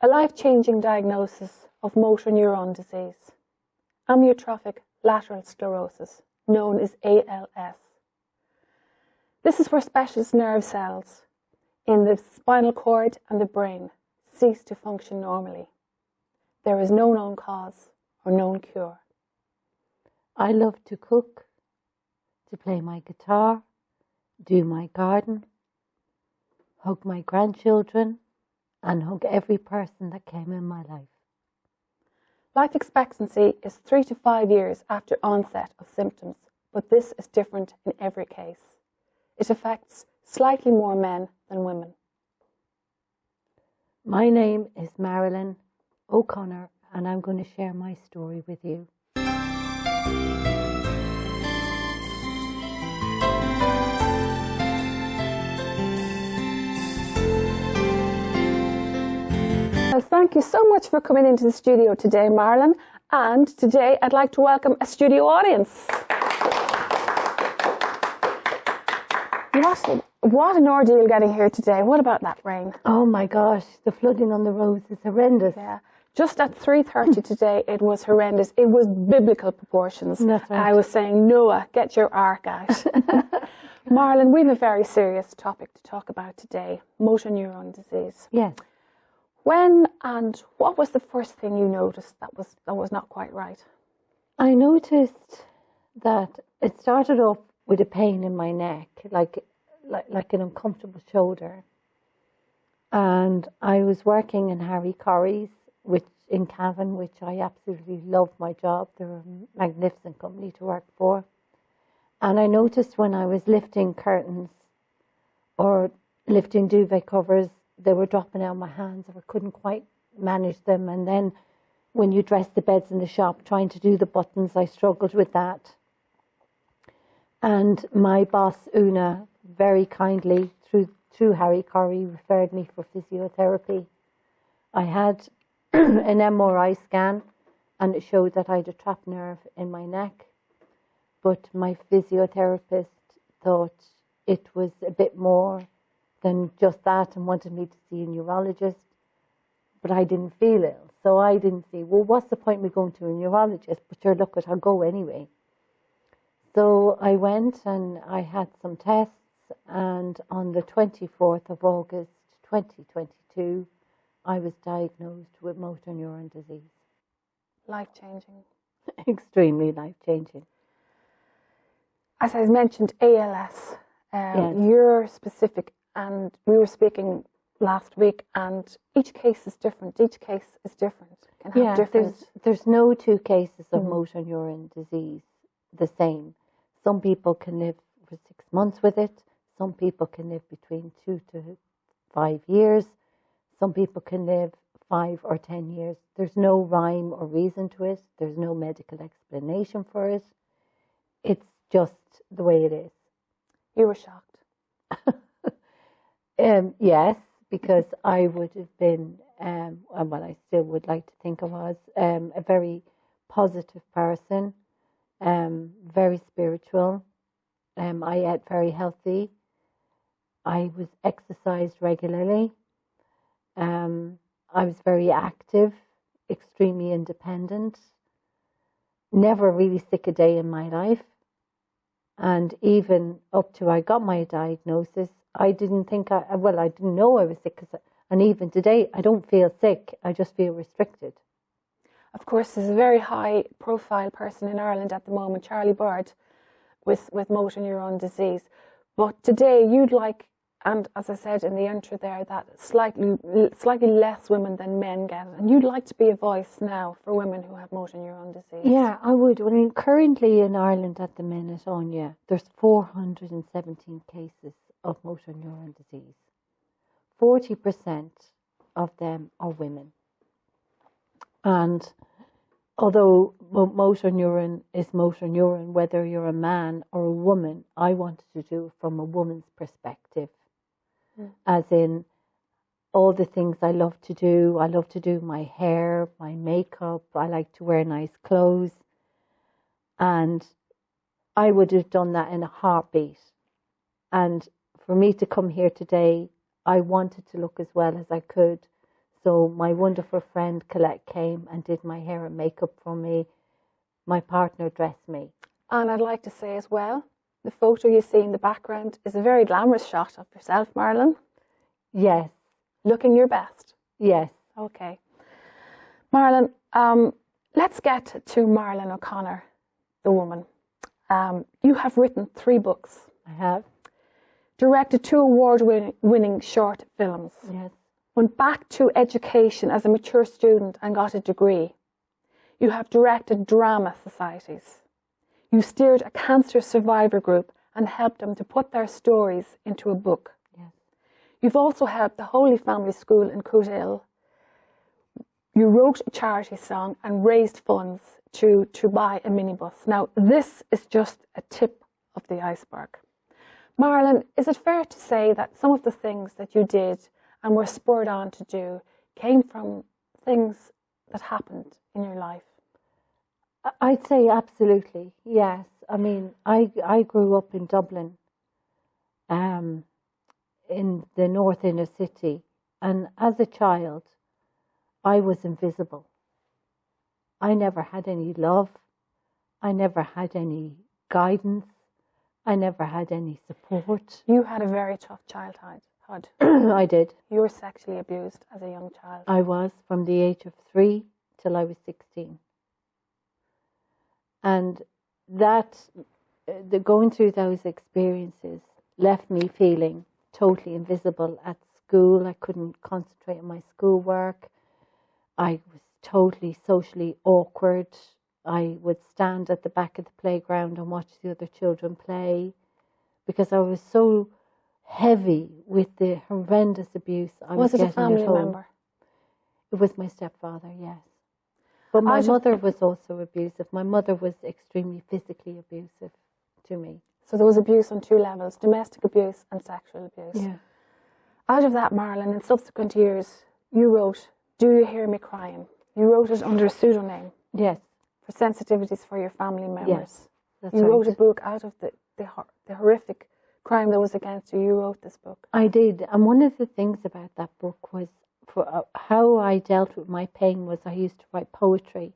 a life-changing diagnosis of motor neurone disease, amyotrophic lateral sclerosis, known as ALS. This is where specialist nerve cells in the spinal cord and the brain cease to function normally. There is no known cause or known cure. I love to cook, to play my guitar, do my garden, hug my grandchildren, and hug every person that came in my life. Life expectancy is 3 to 5 years after onset of symptoms, but this is different in every case. It affects slightly more men than women. My name is Marilyn O Connor, and I'm going to share my story with you. Well, thank you so much for coming into the studio today, Marilyn. And today I'd like to welcome a studio audience. What an ordeal getting here today. What about that rain? Oh my gosh, the flooding on the roads is horrendous. Yeah. Just at 3:30 today, it was horrendous. It was biblical proportions. That's right. I was saying, Noah, get your ark out. Marilyn, we have a very serious topic to talk about today, motor neurone disease. Yes. When and what was the first thing you noticed that was not quite right? I noticed that it started off with a pain in my neck, like an uncomfortable shoulder. And I was working in Harry Corrie's, which in Cavan, which I absolutely love my job. They're a magnificent company to work for. And I noticed when I was lifting curtains or lifting duvet covers, they were dropping out of my hands. I couldn't quite manage them. And then when you dress the beds in the shop, trying to do the buttons, I struggled with that. And my boss, Una, very kindly, through Harry Corrie, referred me for physiotherapy. I had an MRI scan, and it showed that I had a trapped nerve in my neck. But my physiotherapist thought it was a bit more than just that and wanted me to see a neurologist. But I didn't feel ill, so I didn't see, well, what's the point of me going to a neurologist? But sure, look, I'll go anyway. So I went and I had some tests, and on the 24th of August 2022, I was diagnosed with motor neurone disease. Life-changing. Extremely life-changing. As I mentioned, ALS, Yes. you're specific, and we were speaking last week, and each case is different. Each case is different. Can have different... there's no two cases of motor neurone disease the same. Some people can live for 6 months with it. Some people can live between 2 to 5 years. Some people can live 5 or 10 years. There's no rhyme or reason to it. There's no medical explanation for it. It's just the way it is. You were shocked. Yes, because I would have been, well, I still would like to think I was, a very positive person, very spiritual. I ate very healthy. I was exercised regularly. I was very active, extremely independent, never really sick a day in my life. And even up to I got my diagnosis, I didn't think, I didn't know I was sick. And even today, I don't feel sick. I just feel restricted. Of course, there's a very high-profile person in Ireland at the moment, Charlie Bird, with motor neurone disease. But today, you'd like, and as I said in the intro there, that slightly less women than men get it. And you'd like to be a voice now for women who have motor neurone disease. Yeah, I would. I mean, currently in Ireland at the minute, Anya, there's 417 cases of motor neurone disease. 40% of them are women. And although motor neuron is motor neuron, whether you're a man or a woman, I wanted to do it from a woman's perspective. As in all the things I love to do. I love to do my hair, my makeup. I like to wear nice clothes. And I would have done that in a heartbeat. And for me to come here today, I wanted to look as well as I could. So my wonderful friend Colette came and did my hair and makeup for me. My partner dressed me. And I'd like to say as well, the photo you see in the background is a very glamorous shot of yourself, Marilyn. Yes. Looking your best. Yes. Okay. Marilyn, let's get to Marilyn O'Connor, the woman. You have written 3 books. I have. Directed 2 award-winning short films. Yes. Went back to education as a mature student and got a degree. You have directed drama societies. You steered a cancer survivor group and helped them to put their stories into a book. Yes. You've also helped the Holy Family School in Cootehill. You wrote a charity song and raised funds to buy a minibus. Now, this is just a tip of the iceberg. Marilyn, is it fair to say that some of the things that you did and were spurred on to do came from things that happened in your life? I'd say absolutely, yes. I mean, I grew up in Dublin, in the north inner city, and as a child, I was invisible. I never had any love. I never had any guidance. I never had any support. You had a very tough childhood. I did. You were sexually abused as a young child. I was from the age of 3 till I was 16. And going through those experiences left me feeling totally invisible at school. I couldn't concentrate on my schoolwork. I was totally socially awkward. I would stand at the back of the playground and watch the other children play because I was so heavy with the horrendous abuse I was getting at home. Was it a family member? It was my stepfather, yes. But my mother was also abusive. My mother was extremely physically abusive to me. So there was abuse on 2 levels, domestic abuse and sexual abuse. Yeah. Out of that, Marilyn, in subsequent years, you wrote Do You Hear Me Crying? You wrote it under a pseudonym. Yes. For sensitivities for your family members. Yes, that's you right. wrote a book out of the horrific crime that was against you. You wrote this book. I did. And one of the things about that book was for how I dealt with my pain was I used to write poetry.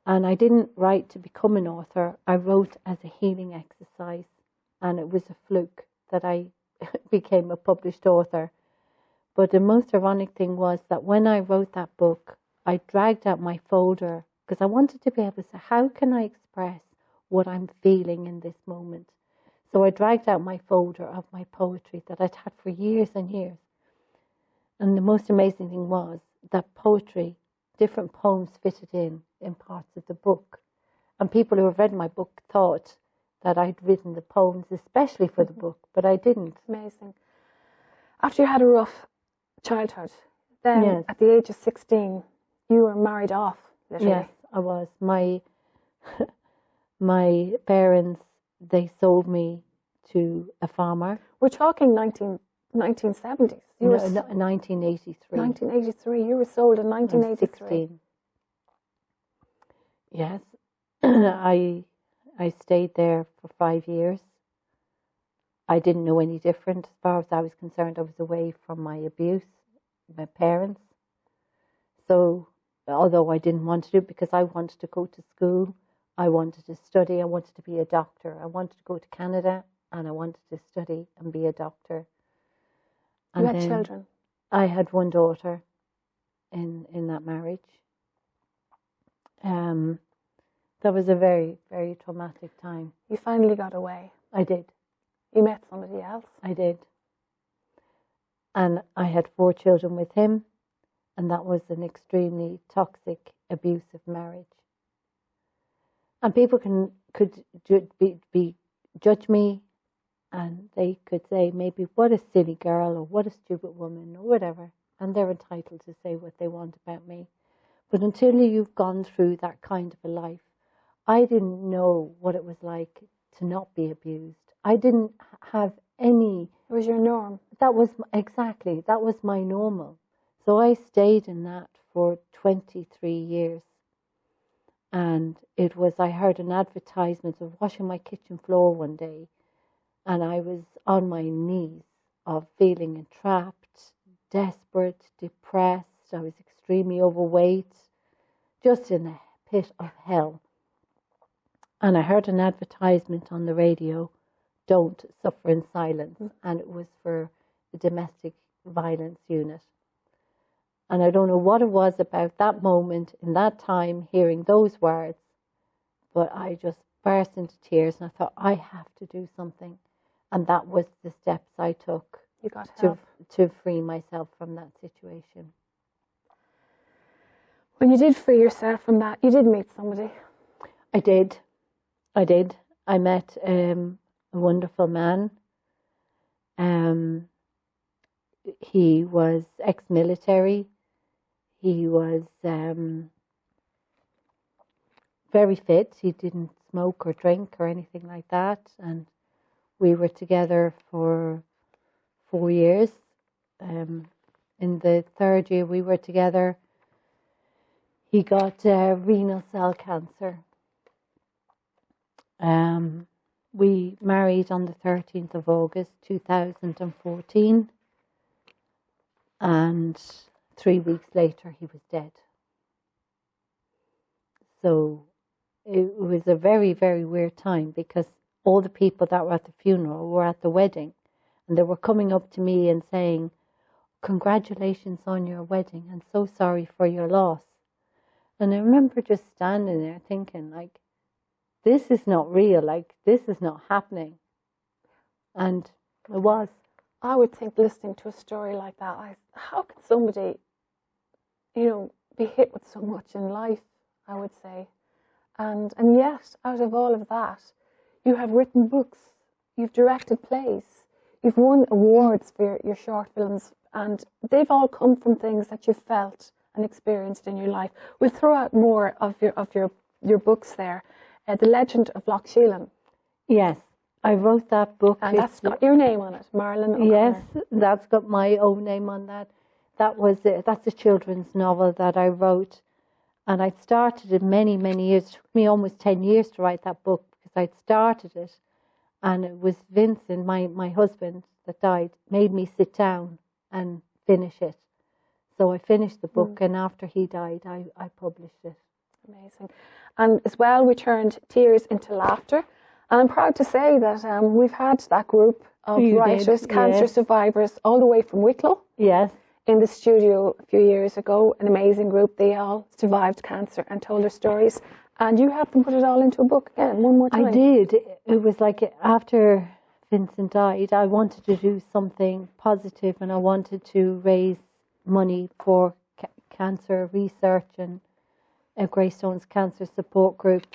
And I didn't write to become an author. I wrote as a healing exercise. And it was a fluke that I became a published author. But the most ironic thing was that when I wrote that book, I dragged out my folder because I wanted to be able to say, how can I express what I'm feeling in this moment? So I dragged out my folder of my poetry that I'd had for years and years. And the most amazing thing was that poetry, different poems fitted in parts of the book. And people who have read my book thought that I'd written the poems especially for the book, but I didn't. Amazing. After you had a rough childhood, then Yes. at the age of 16, you were married off, literally. Yes, I was. My parents, they sold me to a farmer. We're talking 1970s. You No, were 1983. 1983. You were sold in 1983. 16. Yes. I stayed there for 5 years. I didn't know any different. As far as I was concerned, I was away from my abuse, my parents. So, although I didn't want to do it because I wanted to go to school, I wanted to study, I wanted to be a doctor. I wanted to go to Canada and I wanted to study and be a doctor. You had children? I had one daughter in that marriage. That was a very, very traumatic time. You finally got away. I did. You met somebody else. I did. And I had 4 children with him, and that was an extremely toxic, abusive marriage. And people could judge me, and they could say maybe what a silly girl or what a stupid woman or whatever, and they're entitled to say what they want about me. But until you've gone through that kind of a life, I didn't know what it was like to not be abused. I didn't have any... It was your norm. That was my normal. So I stayed in that for 23 years. And it was, I heard an advertisement of washing my kitchen floor one day. And I was on my knees of feeling entrapped, desperate, depressed. I was extremely overweight, just in a pit of hell. And I heard an advertisement on the radio, "Don't suffer in silence," and it was for the domestic violence unit. And I don't know what it was about that moment, in that time, hearing those words, but I just burst into tears and I thought, I have to do something. And that was the steps I took You got help. to free myself from that situation. When you did free yourself from that, you did meet somebody. I did. I met a wonderful man. He was ex-military. He was very fit. He didn't smoke or drink or anything like that. And we were together for 4 years. In the third year we were together, he got renal cell cancer. We married on the 13th of August 2014, and 3 weeks later he was dead. So it was a very, very weird time, because all the people that were at the funeral were at the wedding, and they were coming up to me and saying, "Congratulations on your wedding, and so sorry for your loss." And I remember just standing there thinking, like, this is not real, like, this is not happening. And it was. I would think, listening to a story like that, how can somebody, be hit with so much in life, I would say. And yet, out of all of that, you have written books, you've directed plays, you've won awards for your short films, and they've all come from things that you've felt and experienced in your life. We'll throw out more of your books there. The Legend of Loch Sheelan. Yes, I wrote that book. And that's got your name on it, Marilyn O Connor. Yes, that's got my own name on that. That's a children's novel that I wrote. And I started it many, many years. It took me almost 10 years to write that book, because I'd started it. And it was Vincent, my husband that died, made me sit down and finish it. So I finished the book, and after he died, I published it. Amazing. And as well, we turned tears into laughter. And I'm proud to say that we've had that group of writers, cancer survivors, all the way from Wicklow. Yes. In the studio a few years ago, an amazing group. They all survived cancer and told their stories. And you helped them put it all into a book again, one more time. I did. It was like after Vincent died, I wanted to do something positive, and I wanted to raise money for cancer research and Greystone's cancer support group.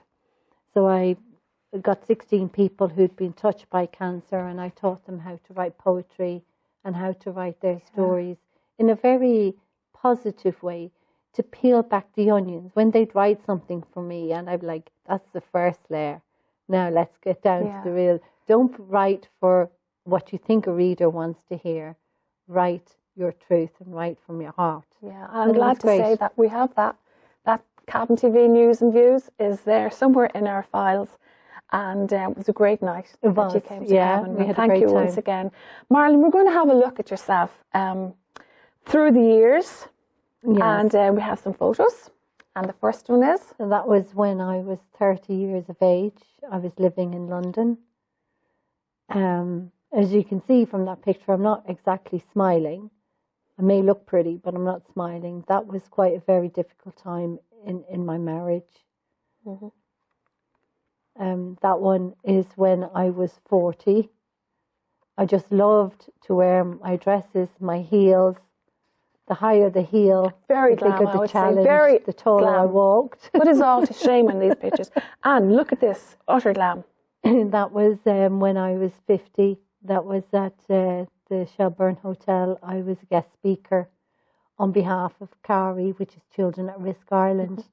So I got 16 people who'd been touched by cancer, and I taught them how to write poetry and how to write their stories in a very positive way, to peel back the onions. When they'd write something for me, and I'd be like, that's the first layer. Now let's get down to the real. Don't write for what you think a reader wants to hear. Write your truth and write from your heart. Yeah, I'm glad to say that we have that. That Cabin TV News and Views is there somewhere in our files. And it was a great night that you came to Cabin. We had Thank a great you time. once again. Marilyn, we're going to have a look at yourself through the years. Yes. And we have some photos. And the first one is? And that was when I was 30 years of age. I was living in London. As you can see from that picture, I'm not exactly smiling. I may look pretty, but I'm not smiling. That was quite a very difficult time in my marriage. Mm-hmm. That one is when I was 40. I just loved to wear my dresses, my heels. The higher the heel, very the bigger glam, the challenge, the taller I walked. Put us all to shame in these pictures. And look at this, utter glam. That was when I was 50. That was at the Shelburne Hotel. I was a guest speaker on behalf of CARI, which is Children at Risk Ireland.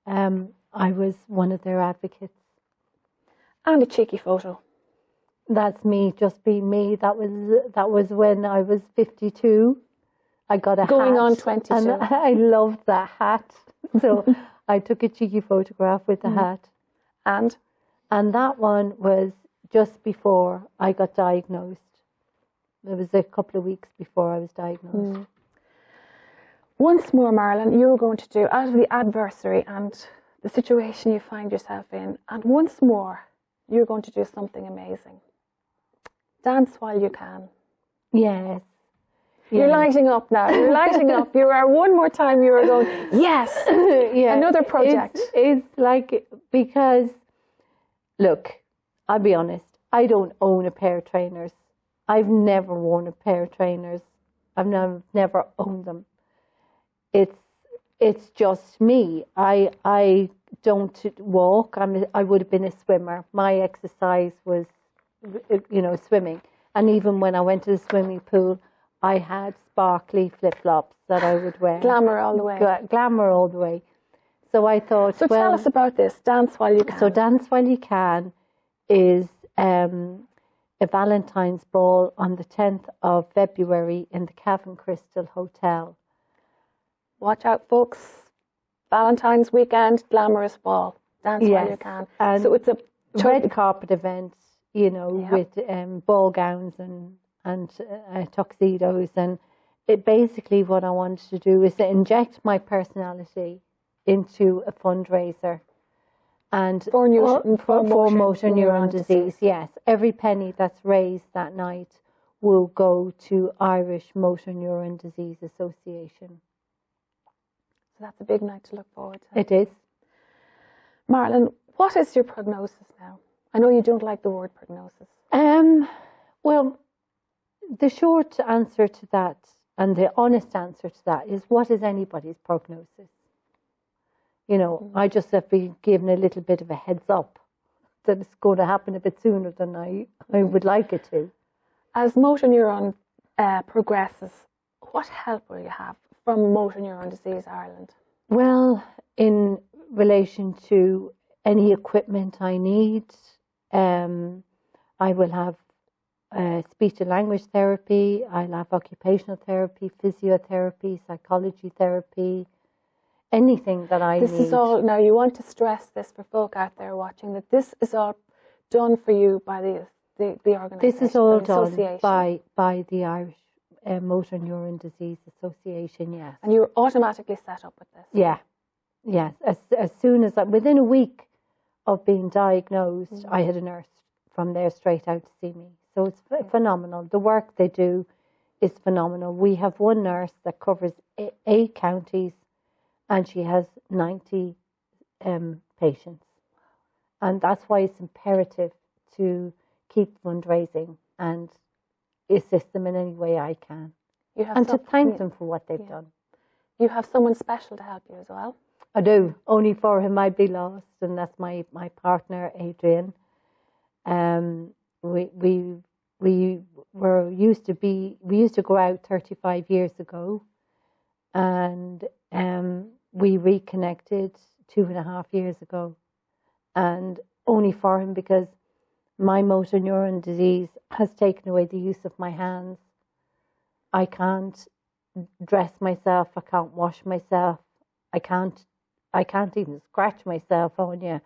I was one of their advocates. And a cheeky photo. That's me, just being me. That was when I was 52. I got a going hat, on 22. And I loved that hat. So I took a cheeky photograph with the hat. And that one was just before I got diagnosed. It was a couple of weeks before I was diagnosed. Once more, Marilyn, you're going to do, out of the adversary and the situation you find yourself in, and once more, you're going to do something amazing. Dance while you can. Yes. You're lighting up now. You're lighting up. You are one more time. You are going, yes, another project. It's like, because, look, I'll be honest, I don't own a pair of trainers. I've never worn a pair of trainers. I've never owned them. It's just me. I don't walk. I would have been a swimmer. My exercise was, swimming. And even when I went to the swimming pool, I had sparkly flip-flops that I would wear. Glamour all the way. Glamour all the way. So I thought, so tell us about this, Dance While You Can. So Dance While You Can is a Valentine's ball on the 10th of February in the Cavan Crystal Hotel. Watch out, folks. Valentine's weekend, glamorous ball. Dance while you can. And so it's a red carpet event, with ball gowns and tuxedos. And it basically, what I wanted to do is to inject my personality into a fundraiser. And for motor neuron disease, yes. Every penny that's raised that night will go to Irish Motor Neurone Disease Association. So that's a big night to look forward to. It is. Marilyn, what is your prognosis now? I know you don't like the word prognosis. Well, the short answer to that and the honest answer to that is, what is anybody's prognosis? I just have been given a little bit of a heads up that it's going to happen a bit sooner than I would like it to. As motor neuron progresses, what help will you have from Motor Neurone Disease Ireland? Well, in relation to any equipment I need, I will have speech and language therapy, I'll have occupational therapy, physiotherapy, psychology therapy, anything that I need. This is all, now you want to stress this for folk out there watching, that this is all done for you by the organisation. This is all done by the Irish Motor Neurone Disease Association, yes. And you're automatically set up with this? Yeah, yes. As soon as, within a week of being diagnosed, I had a nurse from there straight out to see me. So it's phenomenal. The work they do is phenomenal. We have one nurse that covers 8 counties, and she has 90 patients. And that's why it's imperative to keep fundraising and assist them in any way I can. And to thank them for what they've done. You have someone special to help you as well? I do. Only for him I'd be lost, and that's my partner, Adrian. We used to go out 35 years ago, and we reconnected 2.5 years ago, and only for him, because my motor neuron disease has taken away the use of my hands. I can't dress myself. I can't wash myself. I can't even scratch myself on you.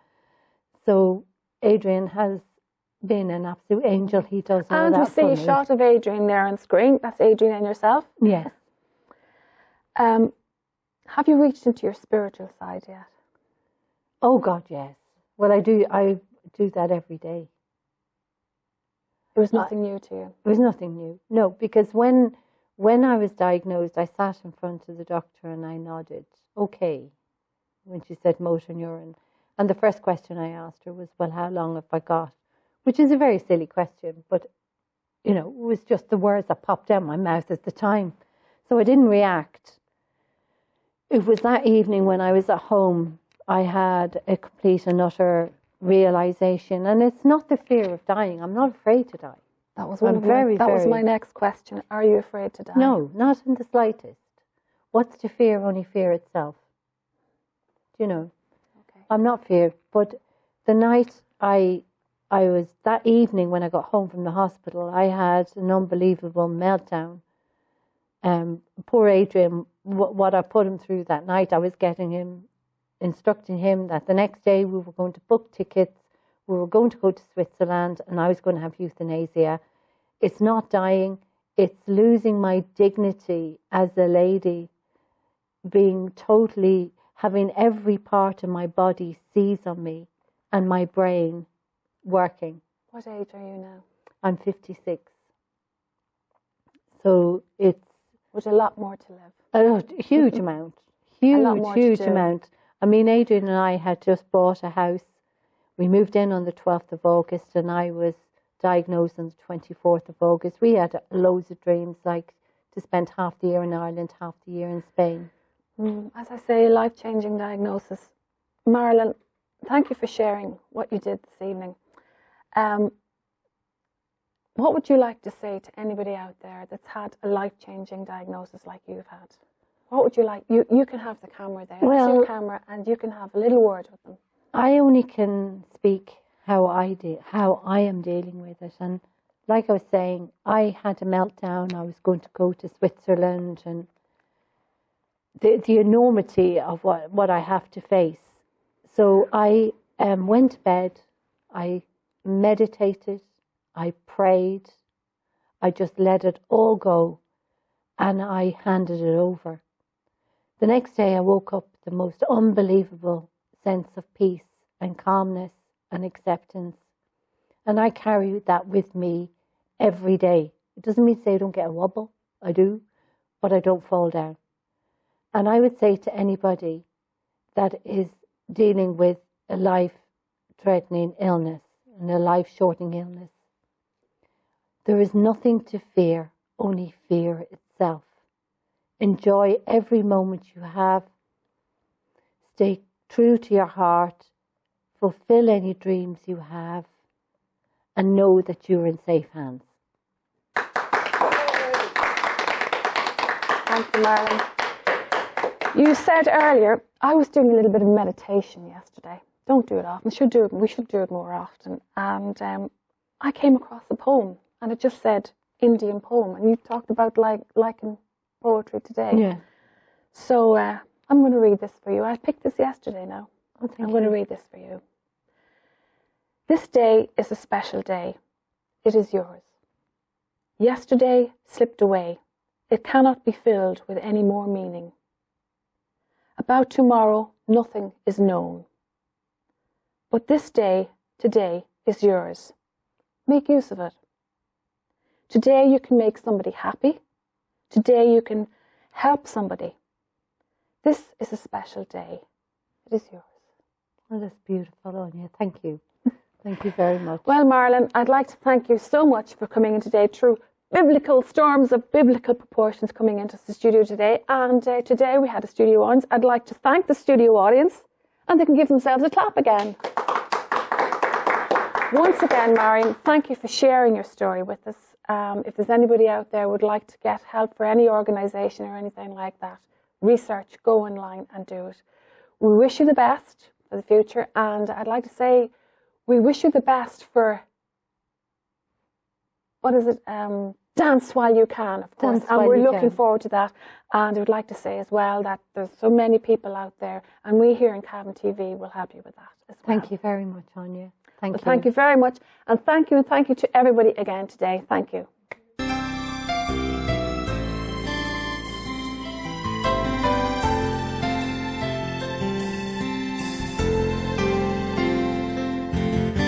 So Adrian has been an absolute angel. He does all and that. And we see a shot of Adrian there on screen. That's Adrian and yourself. Yes. Have you reached into your spiritual side yet? Oh God, yes. Well, I do that every day. It was nothing new to you? It was nothing new. No, because when I was diagnosed, I sat in front of the doctor and I nodded, okay, when she said motor neuron. And the first question I asked her was, well, how long have I got? Which is a very silly question, but, it was just the words that popped out my mouth at the time. So I didn't react. It was that evening when I was at home, I had a complete and utter realization. And it's not the fear of dying. I'm not afraid to die. That was was my next question. Are you afraid to die? No, not in the slightest. What's to fear? Only fear itself. Okay. I'm not feared. But the night I was, that evening when I got home from the hospital, I had an unbelievable meltdown. Poor Adrian, what I put him through that night, I was instructing him that the next day we were going to book tickets, we were going to go to Switzerland, and I was going to have euthanasia. It's not dying, it's losing my dignity as a lady, being totally, having every part of my body seize on me and my brain working. What age are you now? I'm 56. So it's... With a lot more to live. A huge amount. Huge amount. I mean, Adrian and I had just bought a house. We moved in on the 12th of August and I was diagnosed on the 24th of August. We had loads of dreams, like to spend half the year in Ireland, half the year in Spain. As I say, life-changing diagnosis. Marilyn, thank you for sharing what you did this evening. What would you like to say to anybody out there that's had a life-changing diagnosis like you've had? What would you like? You can have the camera there. Well, it's your camera, and you can have a little word with them. I only can speak how I am dealing with it. And like I was saying, I had a meltdown. I was going to go to Switzerland, and the enormity of what I have to face. So I went to bed. I meditated. I prayed, I just let it all go, and I handed it over. The next day I woke up with the most unbelievable sense of peace and calmness and acceptance. And I carry that with me every day. It doesn't mean to say I don't get a wobble, I do, but I don't fall down. And I would say to anybody that is dealing with a life-threatening illness and a life-shortening illness, there is nothing to fear, only fear itself. Enjoy every moment you have. Stay true to your heart. Fulfill any dreams you have. And know that you're in safe hands. Thank you, Marilyn. You said earlier, I was doing a little bit of meditation yesterday. Don't do it often. We should do it more often. And I came across a poem. And it just said Indian poem, and you talked about liking poetry today. Yeah. So I'm going to read this for you. I picked this yesterday now. Oh, I'm going to read this for you. This day is a special day. It is yours. Yesterday slipped away. It cannot be filled with any more meaning. About tomorrow, nothing is known. But this day, today, is yours. Make use of it. Today you can make somebody happy. Today you can help somebody. This is a special day. It is yours. Oh, that's beautiful, Anya. Thank you. Thank you very much. Well, Marilyn, I'd like to thank you so much for coming in today through biblical storms of biblical proportions coming into the studio today. And today we had a studio audience. I'd like to thank the studio audience, and they can give themselves a clap again. Once again, Marion, thank you for sharing your story with us. If there's anybody out there who would like to get help for any organisation or anything like that, research, go online and do it. We wish you the best for the future, and I'd like to say we wish you the best for, dance while you can, of course, and we're looking forward to that. And I would like to say as well that there's so many people out there, and we here in Cavan TV will help you with that as well. Thank you very much, Anya. Thank you. Thank you very much, and thank you to everybody again today. Thank you.